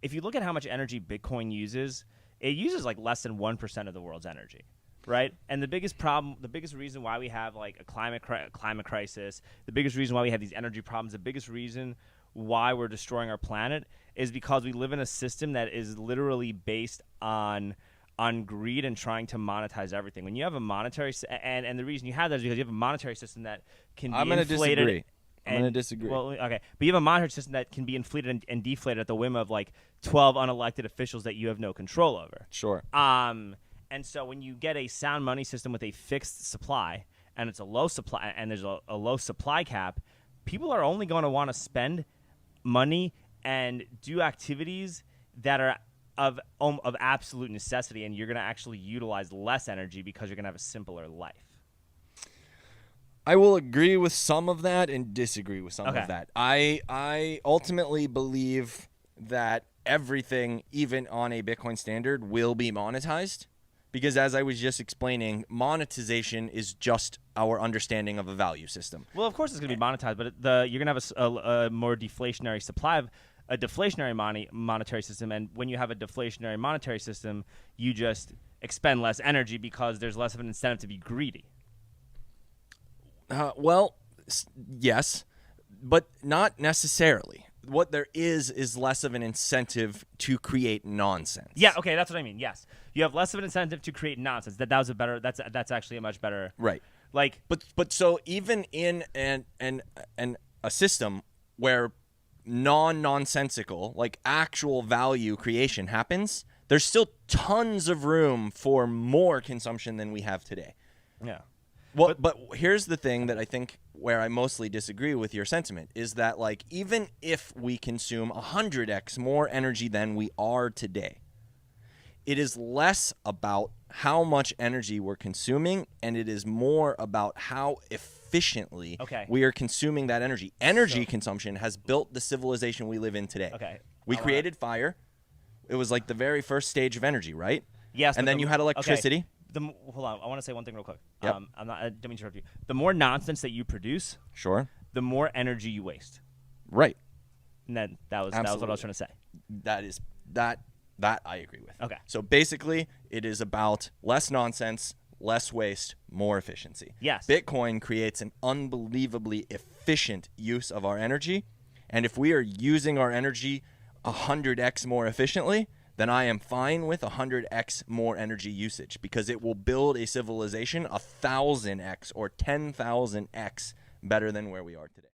if you look at how much energy Bitcoin uses, it uses like less than 1% of the world's energy, right? And the biggest reason why we have like a climate crisis, the biggest reason why we have these energy problems, the biggest reason why we're destroying our planet is because we live in a system that is literally based on greed and trying to monetize everything. When you have a monetary and the reason you have that is because you have a monetary system that can be inflated. I'm going to disagree. Well, okay. But you have a monetary system that can be inflated and deflated at the whim of like 12 unelected officials that you have no control over. Sure. And so when you get a sound money system with a fixed supply and it's a low supply and there's a low supply cap, people are only going to want to spend money and do activities that are of absolute necessity, and you're going to actually utilize less energy because you're going to have a simpler life. I will agree with some of that and disagree with some of that. I ultimately believe that everything, even on a Bitcoin standard, will be monetized because, as I was just explaining, monetization is just our understanding of a value system. Well, of course it's going to be monetized, but you're going to have a more deflationary supply of a deflationary monetary system, and when you have a deflationary monetary system, you just expend less energy because there's less of an incentive to be greedy. Well, yes, but not necessarily. What there is less of an incentive to create nonsense. Yeah, okay, that's what I mean. Yes, you have less of an incentive to create nonsense. That's actually a much better right. Like, but so even in a system where nonsensical, like actual value creation happens, there's still tons of room for more consumption than we have today. Yeah. Well, but here's the thing that I think where I mostly disagree with your sentiment is that, like, even if we consume 100x more energy than we are today, it is less about how much energy we're consuming, and it is more about how efficiently we are consuming that energy. Energy consumption has built the civilization we live in today. Okay. We created fire. It was like the very first stage of energy, right? Yes. And then you had electricity. Okay. Hold on, I want to say one thing real quick. Yep. I don't mean to interrupt you. The more nonsense that you produce, sure, the more energy you waste. Right. And then that was what I was trying to say. That I agree with. Okay. So basically, it is about less nonsense, less waste, more efficiency. Yes. Bitcoin creates an unbelievably efficient use of our energy, and if we are using our energy 100x more efficiently, then I am fine with 100x more energy usage because it will build a civilization 1,000x or 10,000x better than where we are today.